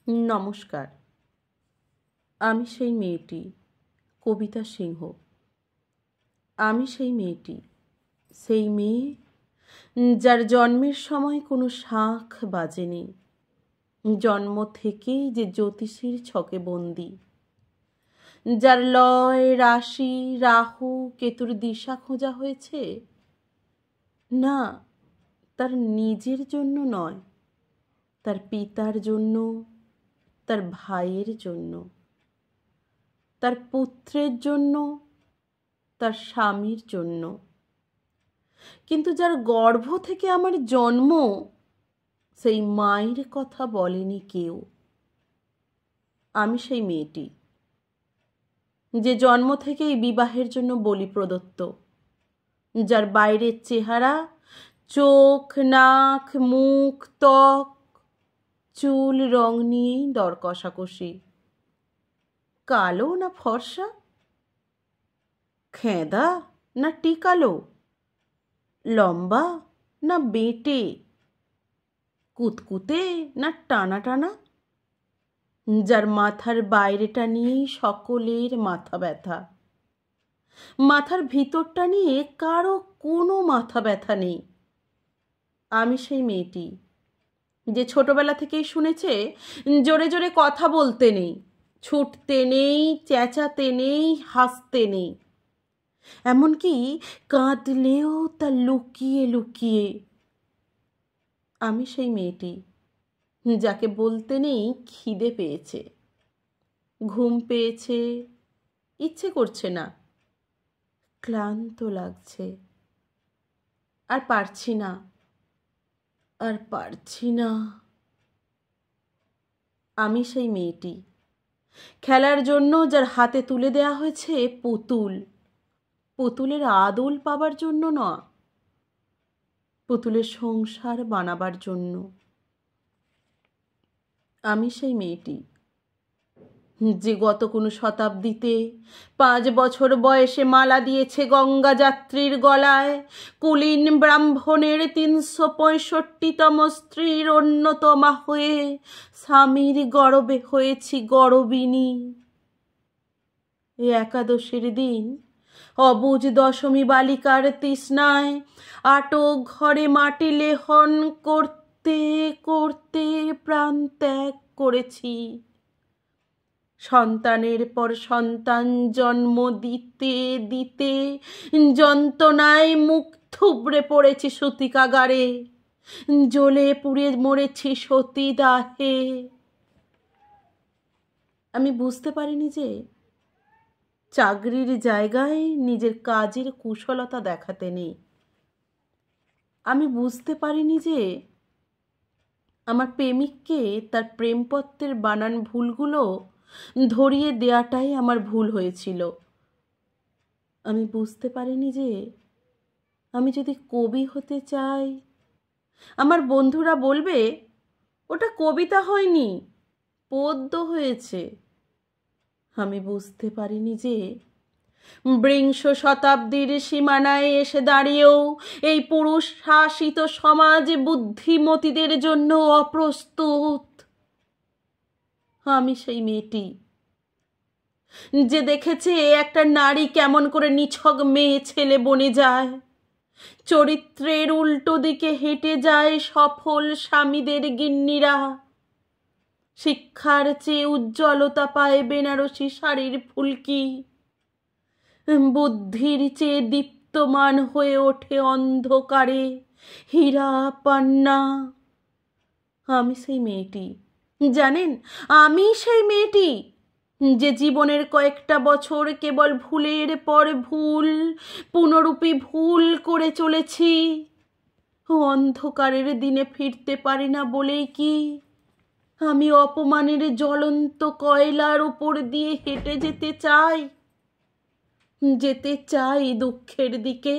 নমস্কার। আমি সেই মেয়েটি, কবিতা সিংহ। আমি সেই মেয়েটি, সেই মেয়ে যার জন্মের সময় কোনো শাঁখ বাজেনি, জন্ম থেকেই যে জ্যোতিষীর ছকে বন্দি, যার লয়, রাশি, রাহু, কেতুর দিশা খোঁজা হয়েছে না তার নিজের জন্য নয়, তার পিতার জন্য, তার ভাইয়ের জন্য, তার পুত্রের জন্য, তার স্বামীর জন্য। কিন্তু যার গর্ভ থেকে আমার জন্ম, সেই মায়ের কথা বলেনি কেউ। আমি সেই মেয়েটি যে জন্ম থেকেই বিবাহের জন্য বলি প্রদত্ত, যার বাইরের চেহারা, চোখ, নাক, মুখ, ত্বক, চুল রং নিয়েই দর কষাকষি। কালো না ফর্সা, খেঁদা না টিকালো, লম্বা না বেঁটে, কুতকুতে না টানা টানা, যার মাথার বাইরেটা নিয়েই সকলের মাথা ব্যথা, মাথার ভিতরটা নিয়ে কারো কোনো মাথা ব্যথা নেই। আমি সেই মেয়েটি যে ছোটবেলা থেকেই শুনেছে জোরে জোরে কথা বলতে নেই, ছুটতে নেই, চেঁচাতে নেই, হাসতে নেই, এমনকি কাঁদলেও তা লুকিয়ে লুকিয়ে। আমি সেই মেয়েটি যাকে বলতে নেই খিদে পেয়েছে, ঘুম পেয়েছে, ইচ্ছে করছে না, ক্লান্ত লাগছে, আর পারছি না, আর পারছি না। আমি সেই মেয়েটি খেলার জন্য যার হাতে তুলে দেয়া হয়েছে পুতুল, পুতুলের আদল পাবার জন্য না, পুতুলের সংসার বানাবার জন্য। আমি সেই মেয়েটি যে গত কোনো শতাব্দীতে 5 বছর বয়সে মালা দিয়েছে গঙ্গা যাত্রীর গলায়, কুলীন ব্রাহ্মণের 365তম স্ত্রীর অন্যতমা হয়ে স্বামীর গর্বে হয়েছি গর্বিনী। একাদশীর দিন অবুজ দশমী বালিকার তৃষ্ণায় আটক ঘরে মাটি লেহন করতে করতে প্রাণ ত্যাগ করেছি। সন্তানের পর সন্তান জন্ম দিতে দিতে যন্ত্রণায় মুখ থুবড়ে পড়েছি সূতিকাগারে, জ্বলে পুড়ে মরেছি সতীদাহে। আমি বুঝতে পারিনি যে চাকরির জায়গায় নিজের কাজের কুশলতা দেখাতে নেই। আমি বুঝতে পারিনি যে আমার প্রেমিককে তার প্রেমপত্রের বানান ভুলগুলো ধরিয়ে দেওয়াটাই আমার ভুল হয়েছিল। আমি বুঝতে পারিনি যে আমি যদি কবি হতে চাই, আমার বন্ধুরা বলবে ওটা কবিতা হয়নি, পদ্য হয়েছে। আমি বুঝতে পারিনি যে বিংশ শতাব্দীর সীমানায় এসে দাঁড়িয়েও এই পুরুষ শাসিত সমাজ বুদ্ধিমতীদের জন্য অপ্রস্তুত। আমি সেই মেয়েটি যে দেখেছে একটা নারী কেমন করে নিছক মেয়ে ছেলে বনে যায়, চরিত্রের উল্টো দিকে হেঁটে যায় সফল স্বামীদের গিন্নিরা, শিক্ষার চেয়ে উজ্জ্বলতা পায় বেনারসি শাড়ির ফুলকি, বুদ্ধির চেয়ে দীপ্তমান হয়ে ওঠে অন্ধকারে হীরা পান্না। আমি সেই মেয়েটি, জানেন, আমি সেই মেয়েটি যে জীবনের কয়েকটা বছর কেবল ভুলের পর ভুল, পুনরূপী ভুল করে চলেছি। অন্ধকারের দিনে ফিরতে পারি না বলেই কি আমি অপমানের জ্বলন্ত কয়লার উপর দিয়ে হেঁটে যেতে চাই, যেতে চাই দুঃখের দিকে।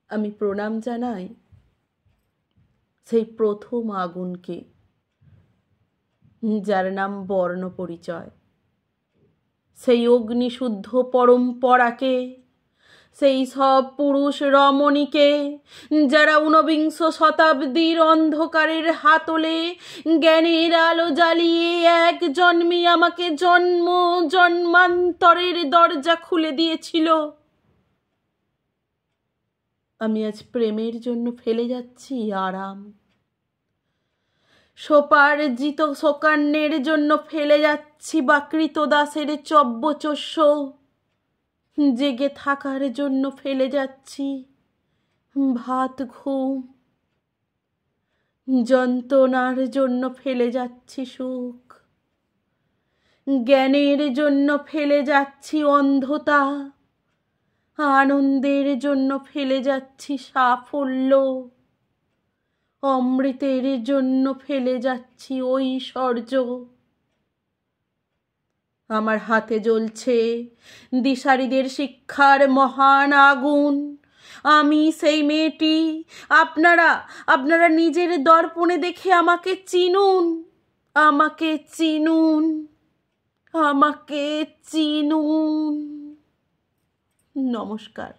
আমি প্রণাম জানাই সেই প্রথম আগুনকে, যার নাম বর্ণ পরিচয়, সেই অগ্নিশুদ্ধ পরম্পরাকে, সেই সব পুরুষ রমণীকে যারা ঊনবিংশ শতাব্দীর অন্ধকারের হাতলে জ্ঞানের আলো জ্বালিয়ে এক জন্মে আমাকে জন্ম জন্মান্তরের দরজা খুলে দিয়েছিল। আমি আজ প্রেমের জন্য ফেলে যাচ্ছি আরাম, সোপার্জিত শোকান্নের জন্য ফেলে যাচ্ছি বা কৃতদাসের চব্যচস্য, জেগে থাকার জন্য ফেলে যাচ্ছি ভাত ঘুম, যন্ত্রণার জন্য ফেলে যাচ্ছি সুখ, জ্ঞানের জন্য ফেলে যাচ্ছি অন্ধতা, আনন্দের জন্য ফেলে যাচ্ছি সাফল্য, অমৃতের জন্য ফেলে যাচ্ছি ঐশ্বর্য। আমার হাতে জ্বলছে দিশারীদের শিক্ষার মহান আগুন। আমি সেই মেয়েটি। আপনারা নিজের দর্পণে দেখে আমাকে চিনুন, আমাকে চিনুন, আমাকে চিনুন। নমস্কার।